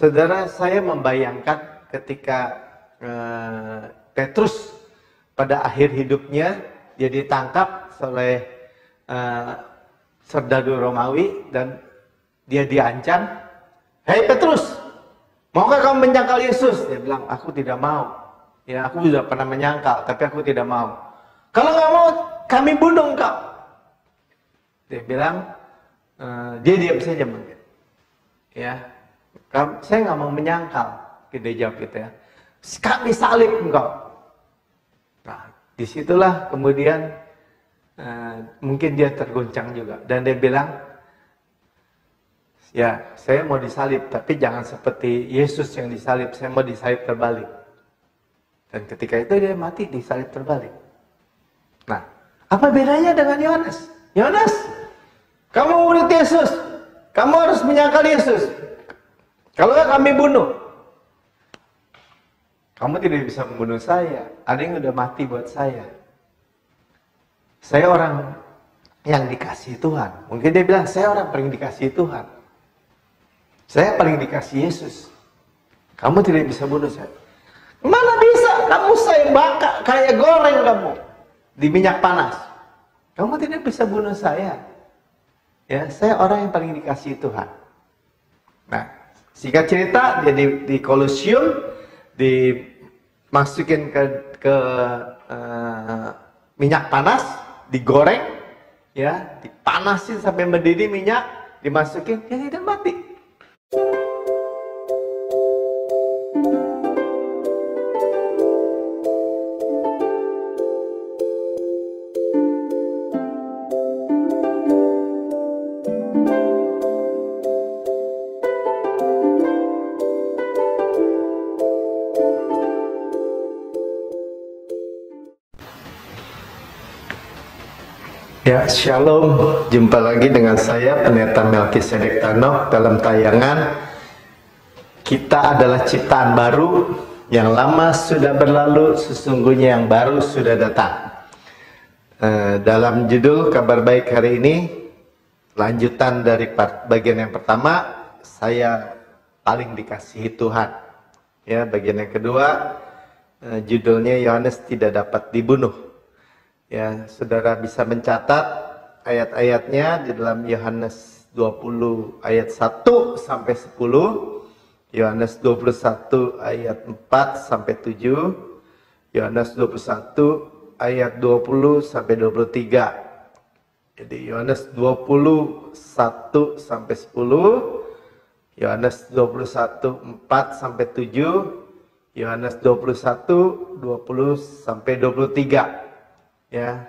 Saudara, saya membayangkan ketika Petrus pada akhir hidupnya dia ditangkap oleh serdadu Romawi dan dia diancam, "Hei Petrus, maukah kamu menyangkal Yesus?" Dia bilang, "Aku tidak mau. Ya, aku sudah pernah menyangkal, tapi aku tidak mau. Kalau nggak mau, kami bunuh engkau." Dia bilang, dia diam saja mungkin. Ya, saya nggak mau menyangkal. Dia jawab gitu ya. "Kami salib engkau." Nah, disitulah kemudian mungkin dia terguncang juga. Dan dia bilang, "Ya, saya mau disalib, tapi jangan seperti Yesus yang disalib. Saya mau disalib terbalik." Dan ketika itu dia mati disalib terbalik. Nah, apa bedanya dengan Yohanes? Yohanes, kamu murid Yesus. Kamu harus menyangkal Yesus. Kalau nggak kami bunuh. Kamu tidak bisa membunuh saya. Ada yang udah mati buat saya. Saya orang yang dikasihi Tuhan. Mungkin dia bilang, saya orang paling dikasihi Tuhan. Saya paling dikasihi Yesus. Kamu tidak bisa bunuh saya. Mana bisa? Kamu saya bakar kayak goreng kamu di minyak panas. Kamu tidak bisa bunuh saya. Ya, saya orang yang paling dikasihi Tuhan. Nah, singkat cerita, dia di Kolosium dimasukin ke minyak panas, digoreng, ya, dipanasin sampai mendidih minyak, dimasukin, dia tidak mati. Ya, Shalom. Jumpa lagi dengan saya, Pendeta Melkisedek Tanok, dalam tayangan Kita Adalah Ciptaan Baru. Yang lama sudah berlalu, sesungguhnya yang baru sudah datang. Dalam judul kabar baik hari ini, lanjutan dari bagian yang pertama, saya paling dikasihi Tuhan. Ya, bagian yang kedua, judulnya Yohanes tidak dapat dibunuh. Ya, saudara bisa mencatat ayat-ayatnya di dalam Yohanes 20 ayat 1 sampai 10, Yohanes 21 ayat 4 sampai 7, Yohanes 21 ayat 20 sampai 23. Jadi Yohanes 21 sampai 10, Yohanes 21 4 sampai 7, Yohanes 21 20 sampai 23. Ya,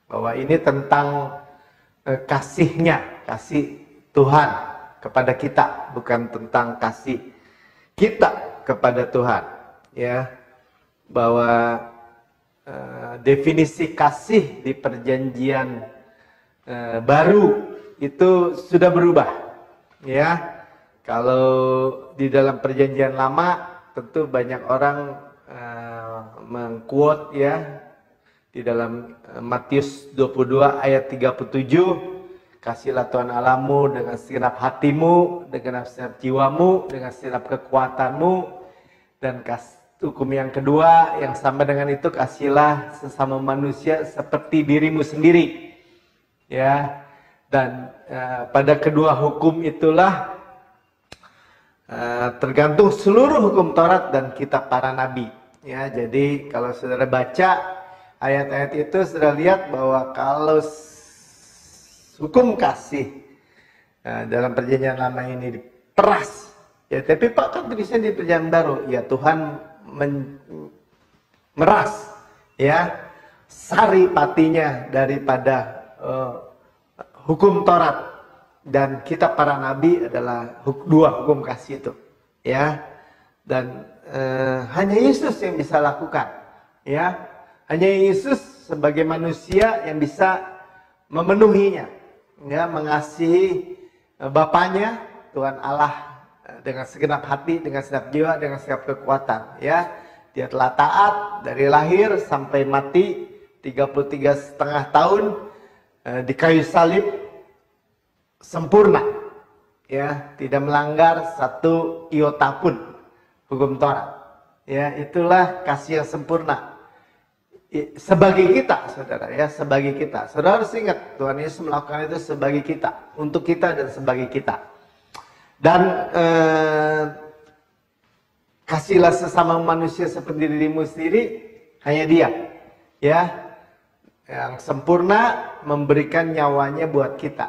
bahwa ini tentang kasihnya, kasih Tuhan kepada kita, bukan tentang kasih kita kepada Tuhan. Ya, bahwa definisi kasih di perjanjian baru itu sudah berubah. Ya, kalau di dalam perjanjian lama tentu banyak orang mengquote ya. Di dalam Matius 22 ayat 37, kasihlah Tuhan Allahmu dengan segenap hatimu, dengan segenap jiwamu, dengan segenap kekuatanmu. Dan hukum yang kedua yang sama dengan itu, kasihlah sesama manusia seperti dirimu sendiri. Ya, dan pada kedua hukum itulah tergantung seluruh hukum Taurat dan kitab para nabi. Ya, jadi kalau saudara baca ayat-ayat itu sudah lihat bahwa kalau hukum kasih dalam perjanjian lama ini diperas, ya, tapi Pak kan tulisannya di perjanjian baru, ya Tuhan meras, ya, sari patinya daripada hukum Taurat dan kitab para nabi adalah dua hukum kasih itu, ya, dan hanya Yesus yang bisa lakukan, ya. Hanya Yesus sebagai manusia yang bisa memenuhinya, ya, mengasihi Bapanya, Tuhan Allah, dengan segenap hati, dengan segenap jiwa, dengan segenap kekuatan. Ya, dia telah taat dari lahir sampai mati 33,5 tahun di kayu salib sempurna. ya, tidak melanggar satu iota pun hukum Taurat. Ya, itulah kasih yang sempurna. Sebagai kita, saudara, ya, sebagai kita. Saudara harus ingat, Tuhan Yesus melakukan itu sebagai kita, untuk kita dan sebagai kita. Dan kasihlah sesama manusia seperti dirimu sendiri, hanya Dia, ya, yang sempurna memberikan nyawanya buat kita,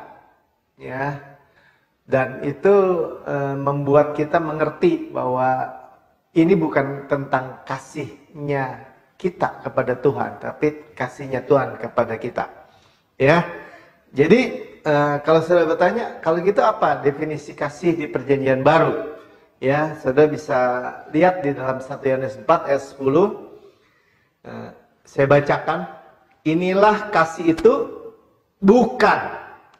ya. Dan itu membuat kita mengerti bahwa ini bukan tentang kasihnya kita kepada Tuhan, tapi kasihnya Tuhan kepada kita, ya. Jadi kalau saudara bertanya, kalau gitu apa definisi kasih di Perjanjian Baru? Ya, saudara bisa lihat di dalam 1 Yohanes 4 ayat 10. Saya bacakan. Inilah kasih itu, bukan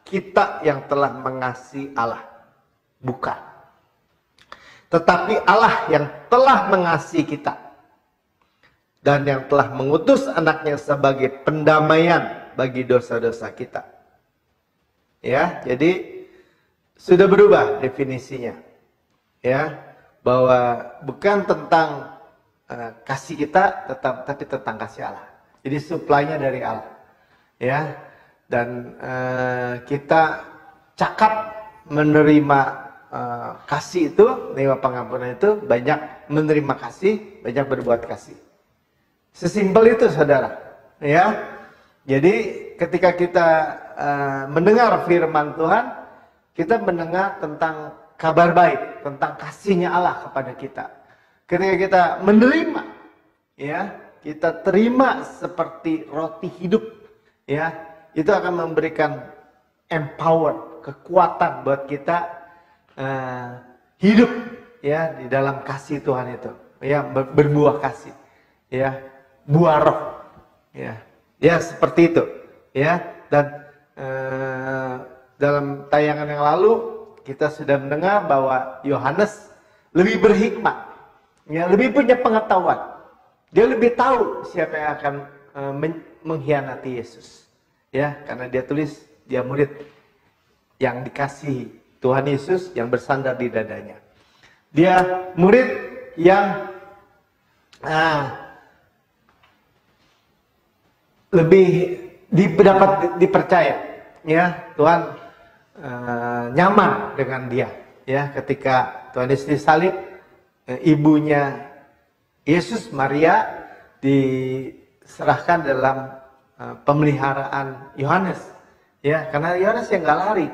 kita yang telah mengasihi Allah, bukan, tetapi Allah yang telah mengasihi kita dan yang telah mengutus anaknya sebagai pendamaian bagi dosa-dosa kita. Ya, jadi sudah berubah definisinya, ya, bahwa bukan tentang kasih kita, tapi tentang kasih Allah. Jadi suplainya dari Allah, ya. Dan kita cakap menerima kasih itu, menerima pengampunan itu, banyak menerima kasih, banyak berbuat kasih. Sesimpel itu, saudara, ya. Jadi ketika kita mendengar firman Tuhan, kita mendengar tentang kabar baik, tentang kasihnya Allah kepada kita. Ketika kita menerima, ya, kita terima seperti roti hidup, ya, itu akan memberikan empower, kekuatan buat kita hidup, ya, di dalam kasih Tuhan itu, ya, berbuah kasih, ya, buah roh, ya, ya, seperti itu, ya. Dan dalam tayangan yang lalu kita sudah mendengar bahwa Yohanes lebih berhikmat, ya, lebih punya pengetahuan, dia lebih tahu siapa yang akan mengkhianati Yesus. Ya, karena dia tulis dia murid yang dikasihi Tuhan Yesus yang bersandar di dadanya. Dia murid yang lebih dapat dipercaya, ya. Tuhan nyaman dengan dia, ya. Ketika Tuhan Yesus disalib, ibunya Yesus, Maria, diserahkan dalam pemeliharaan Yohanes, ya, karena Yohanes yang nggak lari,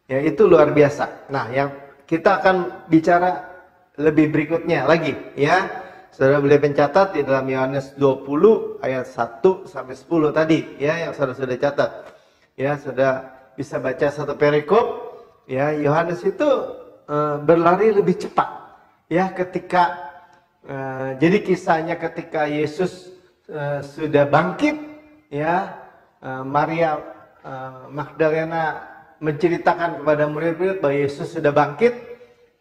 ya, itu luar biasa. Nah, yang kita akan bicara lebih berikutnya lagi, ya, saudara boleh mencatat di dalam Yohanes 20 ayat 1 sampai 10 tadi, ya, yang saudara sudah catat, ya, saudara bisa baca satu perikop, ya. Yohanes itu berlari lebih cepat, ya, ketika jadi kisahnya ketika Yesus sudah bangkit, ya, Maria Magdalena menceritakan kepada murid-murid bahwa Yesus sudah bangkit,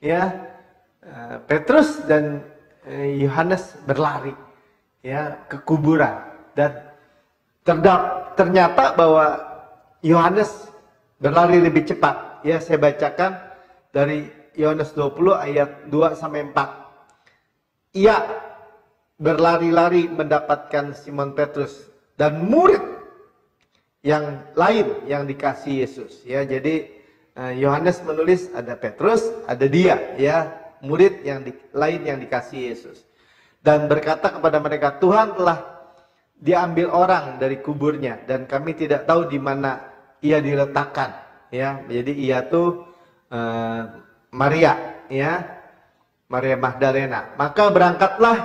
ya. Petrus dan Yohanes berlari, ya, ke kuburan, dan ternyata bahwa Yohanes berlari lebih cepat, ya. Saya bacakan dari Yohanes 20 ayat 2 sampai 4. Ia berlari-lari mendapatkan Simon Petrus dan murid yang lain yang dikasih Yesus, ya. Jadi Yohanes menulis ada Petrus, ada dia, ya, murid yang lain yang dikasih Yesus, dan berkata kepada mereka, Tuhan telah diambil orang dari kuburnya dan kami tidak tahu di mana ia diletakkan, ya. Jadi ia tuh Maria, ya, Maria Magdalena. Maka berangkatlah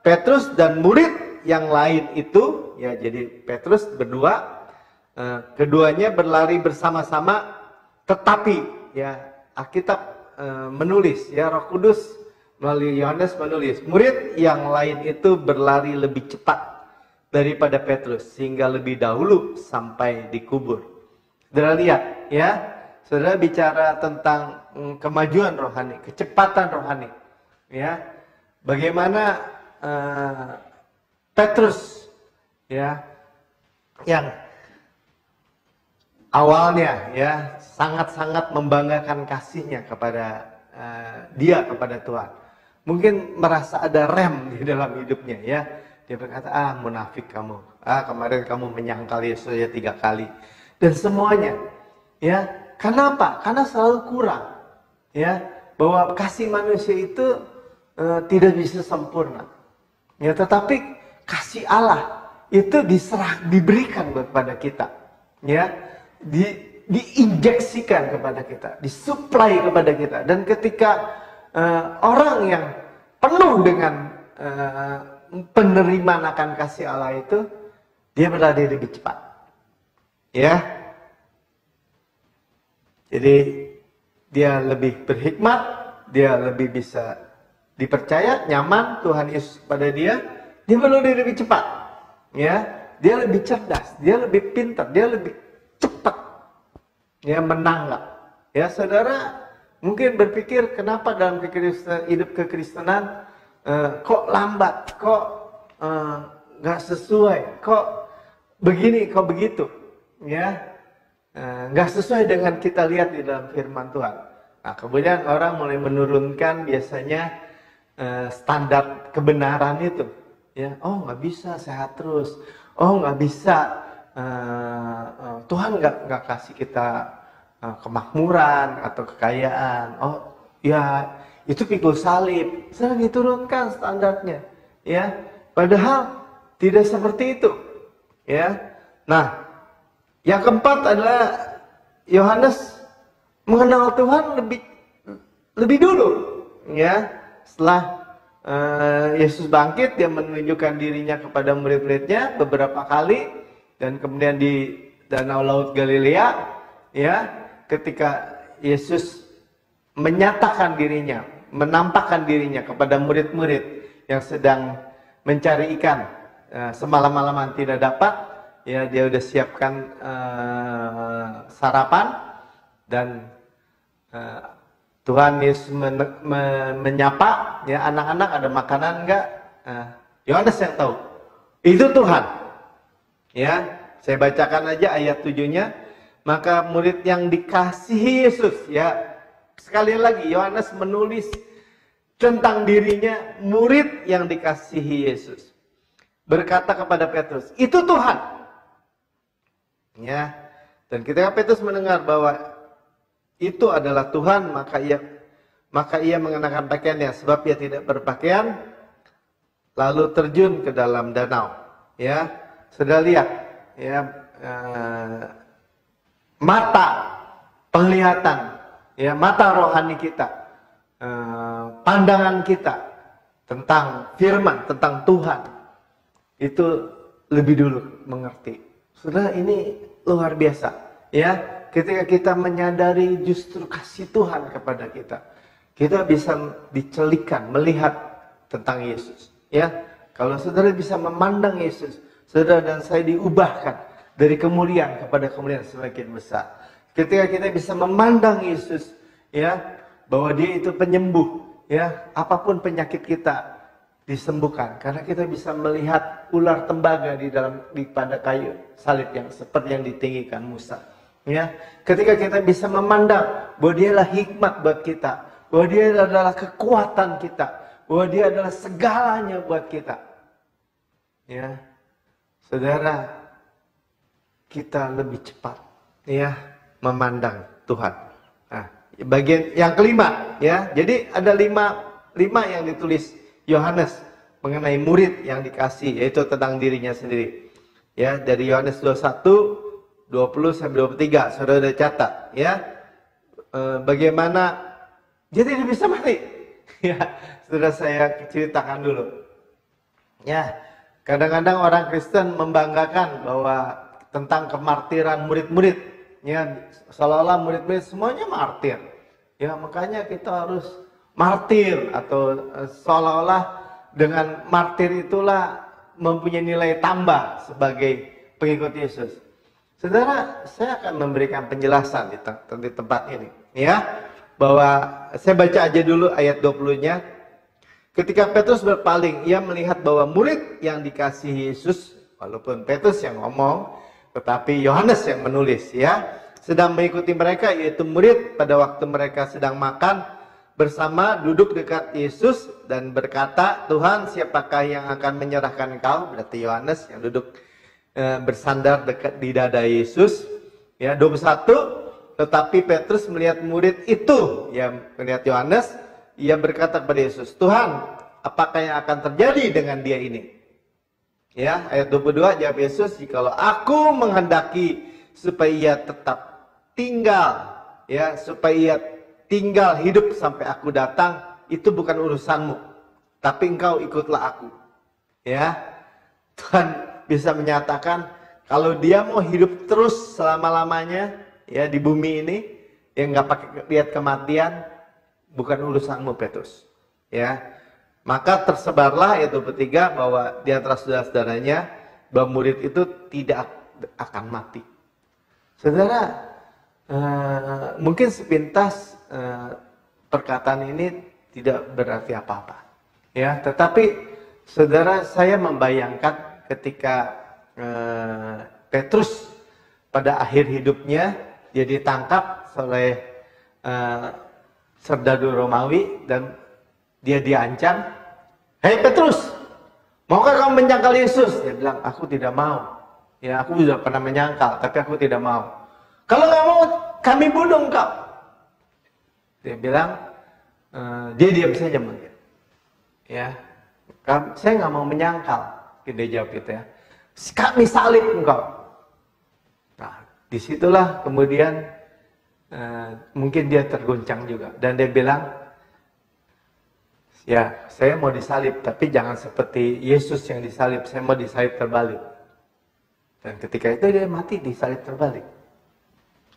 Petrus dan murid yang lain itu, ya. Jadi Petrus berdua, keduanya berlari bersama-sama, tetapi, ya, Alkitab menulis, ya, Roh Kudus melalui Yohanes menulis, murid yang lain itu berlari lebih cepat daripada Petrus sehingga lebih dahulu sampai di kubur. Saudara lihat, ya, saudara bicara tentang kemajuan rohani, kecepatan rohani, ya. Bagaimana Petrus, ya, yang awalnya ya sangat-sangat membanggakan kasihnya kepada dia kepada Tuhan. Mungkin merasa ada rem di dalam hidupnya ya. Dia berkata, munafik kamu. Kemarin kamu menyangkal Yesus ya 3 kali. Dan semuanya ya. Kenapa? Karena selalu kurang. Ya, bahwa kasih manusia itu tidak bisa sempurna. Ya, tetapi kasih Allah itu diberikan kepada kita. Ya, diinjeksikan kepada kita, disuplai kepada kita. Dan ketika orang yang penuh dengan penerimaan akan kasih Allah itu, dia berlari lebih cepat. Ya. Jadi dia lebih berhikmat, dia lebih bisa dipercaya, nyaman Tuhan Yesus pada dia berlari lebih cepat. Ya, dia lebih cerdas, dia lebih pintar, dia lebih cepat. Ya, menanggap. Ya, saudara mungkin berpikir kenapa dalam hidup kekristenan kok lambat, kok nggak sesuai, kok begini, kok begitu, ya, nggak sesuai dengan kita lihat di dalam firman Tuhan. Nah, kemudian orang mulai menurunkan biasanya standar kebenaran itu, ya, oh nggak bisa sehat terus, oh nggak bisa, Tuhan nggak kasih kita kemakmuran atau kekayaan, oh ya itu pikul salib, sedang diturunkan standarnya, ya. Padahal tidak seperti itu, ya. Nah, yang keempat adalah Yohanes mengenal Tuhan lebih dulu, ya. Setelah Yesus bangkit, dia menunjukkan dirinya kepada murid-muridnya beberapa kali, dan kemudian di Danau Laut Galilea, ya, ketika Yesus menyatakan dirinya, menampakkan dirinya kepada murid-murid yang sedang mencari ikan, semalam-malaman tidak dapat, ya, dia udah siapkan sarapan, dan Tuhan Yesus menyapa, ya, anak-anak ada makanan enggak? Yohanes yang tahu. Itu Tuhan. Ya, saya bacakan aja ayat 7-nya. Maka murid yang dikasihi Yesus, ya, sekali lagi Yohanes menulis tentang dirinya, murid yang dikasihi Yesus, berkata kepada Petrus, itu Tuhan. Ya, dan ketika Petrus mendengar bahwa itu adalah Tuhan, maka ia mengenakan pakaiannya, sebab ia tidak berpakaian, lalu terjun ke dalam danau. Ya, sudah lihat, ya, mata penglihatan, ya, mata rohani kita, pandangan kita tentang firman, tentang Tuhan, itu lebih dulu mengerti. Saudara, ini luar biasa, ya. Ketika kita menyadari justru kasih Tuhan kepada kita, kita bisa dicelikan, melihat tentang Yesus, ya. Kalau saudara bisa memandang Yesus, saudara dan saya diubahkan dari kemuliaan kepada kemuliaan semakin besar. Ketika kita bisa memandang Yesus, ya, bahwa dia itu penyembuh, ya, apapun penyakit kita disembuhkan, karena kita bisa melihat ular tembaga di pada kayu salib yang seperti yang ditinggikan Musa. Ya, ketika kita bisa memandang bahwa dia adalah hikmat buat kita, bahwa dia adalah kekuatan kita, bahwa dia adalah segalanya buat kita, ya, saudara, kita lebih cepat, ya, memandang Tuhan. Nah, bagian yang kelima, ya, jadi ada lima yang ditulis Yohanes mengenai murid yang dikasih, yaitu tentang dirinya sendiri. Ya, dari Yohanes 21 20 sampai 23, saudara sudah catat, ya. Bagaimana dia tidak bisa mati. Ya, sudah saya ceritakan dulu. Ya, kadang-kadang orang Kristen membanggakan bahwa tentang kemartiran murid-murid, ya, seolah-olah murid-murid semuanya martir. Ya, makanya kita harus martir, atau seolah-olah dengan martir itulah mempunyai nilai tambah sebagai pengikut Yesus. Saudara, saya akan memberikan penjelasan di tempat ini, ya, bahwa saya baca aja dulu ayat 20-nya. Ketika Petrus berpaling, ia melihat bahwa murid yang dikasihi Yesus, walaupun Petrus yang ngomong, tetapi Yohanes yang menulis, ya. Sedang mengikuti mereka, yaitu murid, pada waktu mereka sedang makan bersama, duduk dekat Yesus dan berkata, Tuhan, siapakah yang akan menyerahkan engkau? Berarti Yohanes yang duduk bersandar dekat di dada Yesus. Ya, 21. Tetapi Petrus melihat murid itu, ya, melihat Yohanes, ia berkata kepada Yesus, Tuhan, apakah yang akan terjadi dengan dia ini? Ya, ayat 22, jawab Yesus, jikalau aku menghendaki supaya ia tetap tinggal, ya, supaya ia tinggal hidup sampai aku datang, itu bukan urusanmu, tapi engkau ikutlah aku. Ya, Tuhan bisa menyatakan kalau dia mau hidup terus selama-lamanya, ya, di bumi ini, yang nggak pakai lihat kematian, bukan urusanmu Petrus. Ya, maka tersebarlah itu bertiga bahwa di antara saudara-saudaranya bahwa murid itu tidak akan mati. Saudara, mungkin sepintas perkataan ini tidak berarti apa-apa, ya. Tetapi saudara, saya membayangkan ketika Petrus pada akhir hidupnya dia ditangkap oleh serdadu Romawi dan dia diancam, hei Petrus, maukah kamu menyangkal Yesus? Dia bilang, aku tidak mau. Ya, aku sudah pernah menyangkal, tapi aku tidak mau. Kalau nggak mau, kami bunuh engkau. Dia bilang, dia diam saja mungkin. Ya, saya nggak mau menyangkal. Dia jawab gitu, ya. Kami salib engkau. Nah, disitulah kemudian mungkin dia terguncang juga. Dan dia bilang, ya, saya mau disalib, tapi jangan seperti Yesus yang disalib. Saya mau disalib terbalik. Dan ketika itu dia mati disalib terbalik.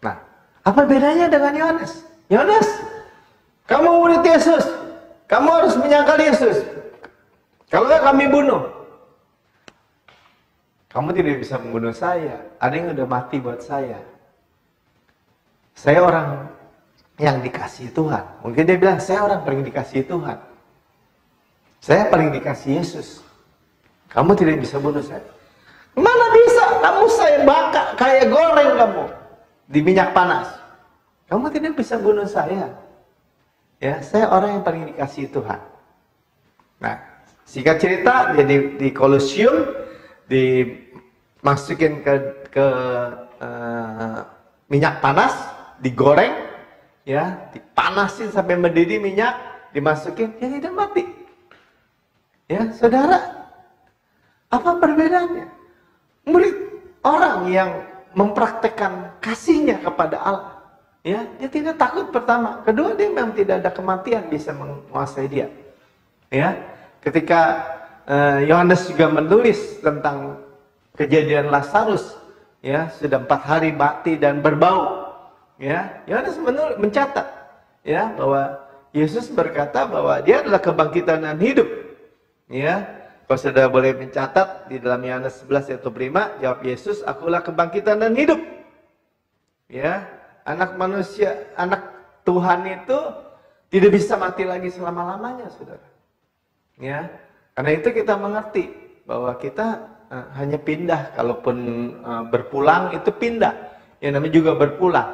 Nah, apa bedanya dengan Yohanes? Yohanes, kamu murid Yesus, kamu harus menyangkal Yesus. Kalau nggak kami bunuh. Kamu tidak bisa membunuh saya. Ada yang udah mati buat saya. Saya orang yang dikasihi Tuhan. Mungkin dia bilang, saya orang paling dikasihi Tuhan. Saya paling dikasih Yesus. Kamu tidak bisa bunuh saya. Mana bisa? Kamu saya bakar kayak goreng kamu di minyak panas. Kamu tidak bisa bunuh saya. Ya, saya orang yang paling dikasih Tuhan. Nah, singkat cerita, dia di Kolosium dimasukin ke minyak panas, digoreng, ya, dipanasin sampai mendidih minyak, dimasukin, dia tidak mati. Ya, saudara, apa perbedaannya? Murid orang yang mempraktekkan kasihnya kepada Allah, ya, dia tidak takut pertama. Kedua, dia memang tidak ada kematian bisa menguasai dia. Ya, ketika Yohanes juga menulis tentang kejadian Lazarus, ya, sudah 4 hari mati dan berbau. Ya, Yohanes mencatat, ya, bahwa Yesus berkata bahwa dia adalah kebangkitan dan hidup. Ya, kalau saudara boleh mencatat di dalam Yohanes 11 ayat 25, jawab Yesus, akulah kebangkitan dan hidup. Ya, anak manusia, anak Tuhan itu tidak bisa mati lagi selama-lamanya, saudara. Ya, karena itu kita mengerti bahwa kita hanya pindah, kalaupun berpulang itu pindah. Yang namanya juga berpulang.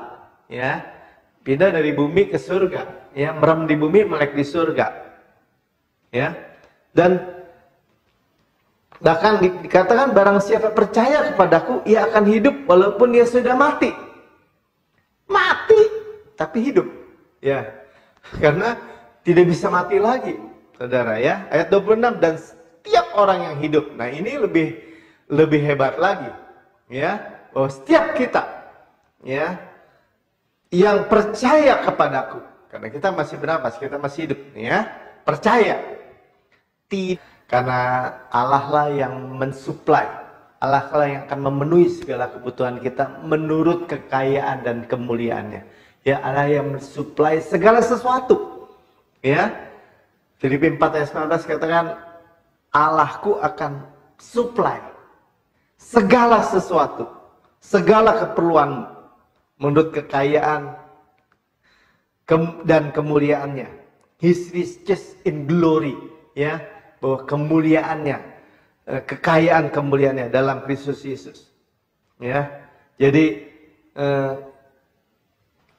Ya, pindah dari bumi ke surga. Ya, merem di bumi, melek di surga. Ya. Dan bahkan dikatakan barang siapa percaya kepadaku, ia akan hidup walaupun dia sudah mati. Mati, tapi hidup. Ya, karena tidak bisa mati lagi, saudara, ya. Ayat 26, dan setiap orang yang hidup. Nah, ini lebih hebat lagi, ya. Bahwa setiap kita, ya, yang percaya kepadaku, karena kita masih bernapas, kita masih hidup, ya, percaya. Karena Allah lah yang mensuplai, Allah lah yang akan memenuhi segala kebutuhan kita menurut kekayaan dan kemuliaannya. Ya, Allah yang mensuplai segala sesuatu. Ya, Filipi 4 ayat 19 katakan, Allahku akan suplai segala sesuatu, segala keperluanmu menurut kekayaan dan kemuliaannya. His riches in glory, ya, bahwa kemuliaannya, kekayaan kemuliaannya dalam Kristus Yesus. Ya, jadi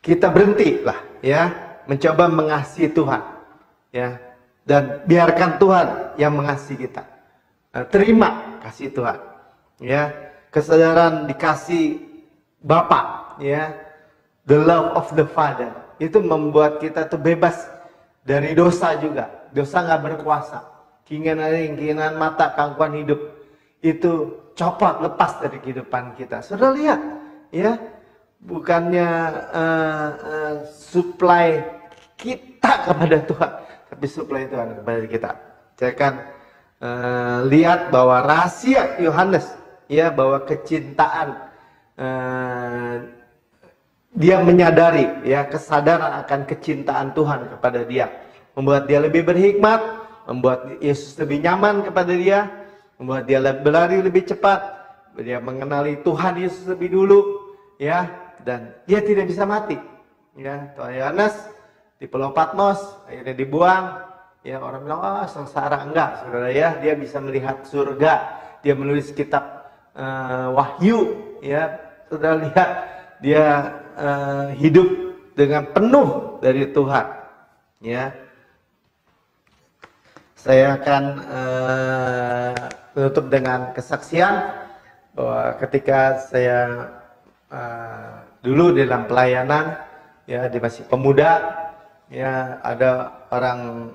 kita berhenti lah, ya, mencoba mengasihi Tuhan, ya, dan biarkan Tuhan yang mengasihi kita. Terima kasih Tuhan, ya, kesadaran dikasih Bapa, ya, the love of the Father, itu membuat kita tuh bebas dari dosa juga. Dosa nggak berkuasa. Keinginan mata, gangguan hidup itu copot, lepas dari kehidupan kita. Sudah lihat, ya, bukannya supply kita kepada Tuhan, tapi supply Tuhan kepada kita. Saya akan lihat bahwa rahasia Yohanes, ya, bahwa kecintaan, dia menyadari, ya, kesadaran akan kecintaan Tuhan kepada dia, membuat dia lebih berhikmat, membuat Yesus lebih nyaman kepada dia, membuat dia berlari lebih cepat, dia mengenali Tuhan Yesus lebih dulu, ya, dan dia tidak bisa mati, ya. Tuhan Yohanes di Pulau Patmos akhirnya dibuang, ya, orang bilang, oh, sengsara. Enggak, saudara, ya, dia bisa melihat surga, dia menulis kitab Wahyu, ya, saudara lihat, dia hidup dengan penuh dari Tuhan, ya. Saya akan tutup dengan kesaksian bahwa ketika saya dulu dalam pelayanan, ya, di masih pemuda, ya, ada orang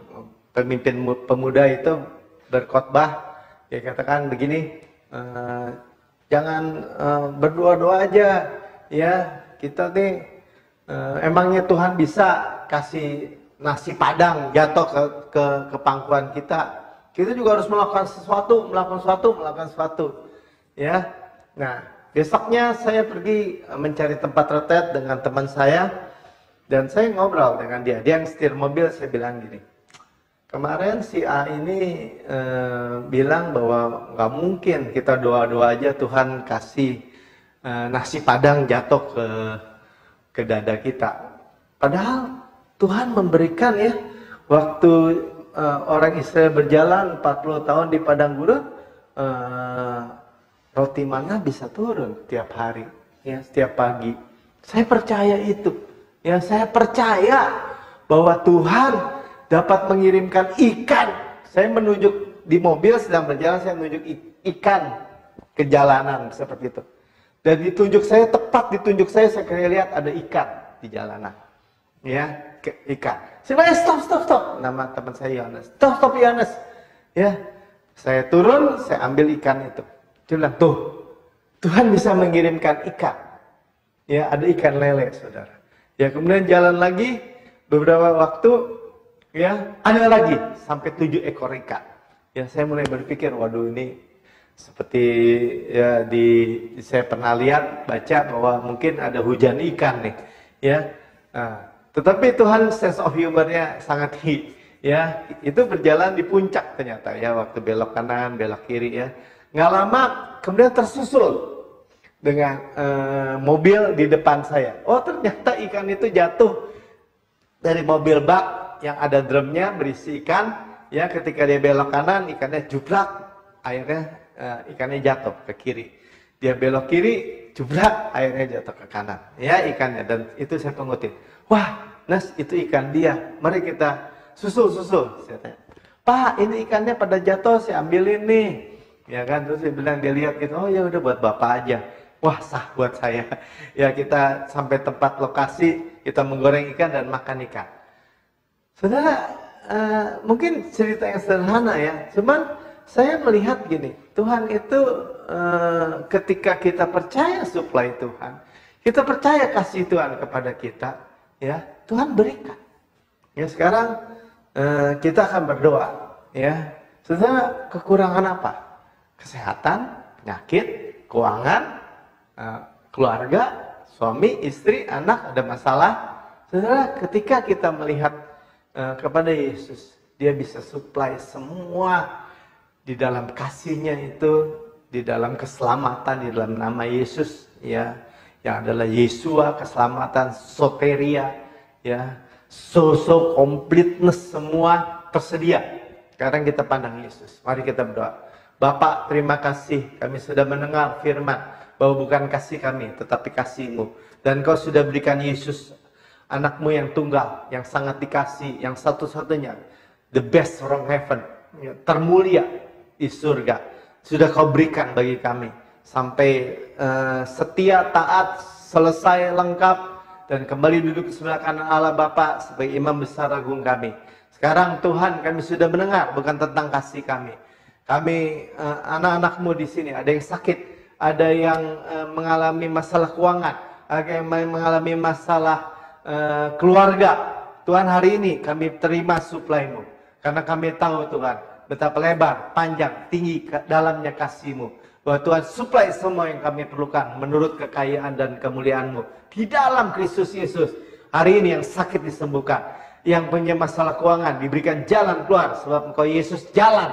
pemimpin pemuda itu berkhotbah, dia katakan begini, jangan berdoa-doa aja, ya, kita nih emangnya Tuhan bisa kasih nasi padang jatuh ke pangkuan kita. Kita juga harus melakukan sesuatu, ya. Nah, besoknya saya pergi mencari tempat retret dengan teman saya, dan saya ngobrol dengan dia. Dia yang setir mobil. Saya bilang gini, kemarin si A ini bilang bahwa nggak mungkin kita doa-doa aja Tuhan kasih nasi padang jatuh ke dada kita. Padahal Tuhan memberikan, ya, waktu orang Israel berjalan 40 tahun di padang gurun, roti mana bisa turun tiap hari, ya, setiap pagi. Saya percaya itu, ya, saya percaya bahwa Tuhan dapat mengirimkan ikan. Saya menunjuk di mobil sedang berjalan, saya menunjuk ikan ke jalanan seperti itu. Dan ditunjuk saya, tepat ditunjuk saya lihat ada ikan di jalanan, ya, ikan. Saya bilang, stop. Nama teman saya Yohanes. Stop Yohanes. Ya, saya turun, saya ambil ikan itu. Dia bilang, tuh, Tuhan bisa mengirimkan ikan. Ya, ada ikan lele, saudara. Ya, kemudian jalan lagi, beberapa waktu, ya, ada lagi sampai 7 ekor ikan. Ya, saya mulai berpikir, waduh, ini seperti, ya, saya pernah lihat, baca bahwa mungkin ada hujan ikan nih, ya. Tetapi Tuhan sense of humornya sangat tinggi, ya. Itu berjalan di puncak ternyata, ya, waktu belok kanan, belok kiri, ya. Nggak lama kemudian tersusul dengan mobil di depan saya. Oh, ternyata ikan itu jatuh dari mobil bak yang ada drumnya berisi ikan, ya. Ketika dia belok kanan, ikannya jubrak, akhirnya ikannya jatuh ke kiri. Dia belok kiri, jubrak, akhirnya jatuh ke kanan, ya, ikannya. Dan itu saya pengutin. Wah, Nas, itu ikan dia. Mari kita susul. Saya tanya, Pak, ini ikannya pada jatuh, saya ambilin nih. Ya kan, terus saya bilang, dia lihat gitu, oh ya udah buat Bapak aja. Wah, sah buat saya. Ya, kita sampai tempat lokasi, kita menggoreng ikan dan makan ikan. Saudara, mungkin cerita yang sederhana, ya. Cuman saya melihat gini, Tuhan itu ketika kita percaya supply Tuhan, kita percaya kasih Tuhan kepada kita, ya, Tuhan berikan. Ya, sekarang kita akan berdoa, ya. Saudara, kekurangan apa? Kesehatan, penyakit, keuangan, keluarga, suami, istri, anak, ada masalah. Saudara, ketika kita melihat kepada Yesus, dia bisa supply semua di dalam kasihnya itu, di dalam keselamatan, di dalam nama Yesus, ya, yang adalah Yesua, keselamatan, soteria, ya, completeness, semua tersedia. Sekarang kita pandang Yesus. Mari kita berdoa. Bapak, terima kasih, kami sudah mendengar firman bahwa bukan kasih kami, tetapi kasih-Mu. Dan Kau sudah berikan Yesus, anak-Mu yang tunggal, yang sangat dikasih, yang satu-satunya, the best from heaven, termulia di surga. Sudah Kau berikan bagi kami. Sampai setia, taat, selesai, lengkap, dan kembali duduk di sebelah kanan Allah Bapa sebagai imam besar agung kami. Sekarang Tuhan, kami sudah mendengar bukan tentang kasih kami. Kami anak-anak-Mu di sini, ada yang sakit, ada yang mengalami masalah keuangan, ada yang mengalami masalah keluarga. Tuhan, hari ini kami terima supply-Mu. Karena kami tahu Tuhan, betapa lebar, panjang, tinggi dalamnya kasih-Mu. Bahwa Tuhan supply semua yang kami perlukan menurut kekayaan dan kemuliaan-Mu. Di dalam Kristus Yesus, hari ini yang sakit disembuhkan. Yang punya masalah keuangan diberikan jalan keluar. Sebab Engkau Yesus jalan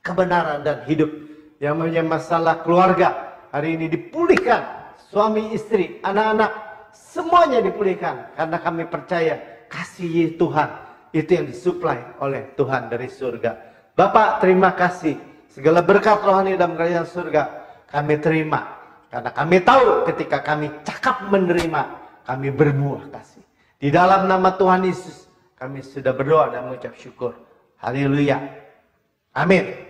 kebenaran dan hidup. Yang punya masalah keluarga hari ini dipulihkan, suami istri, anak-anak, semuanya dipulihkan karena kami percaya kasih Tuhan itu yang disuplai oleh Tuhan dari surga. Bapak, terima kasih, segala berkat rohani dalam kerajaan surga kami terima karena kami tahu ketika kami cakap menerima, kami berbuah kasih. Di dalam nama Tuhan Yesus kami sudah berdoa dan mengucap syukur. Haleluya, amin.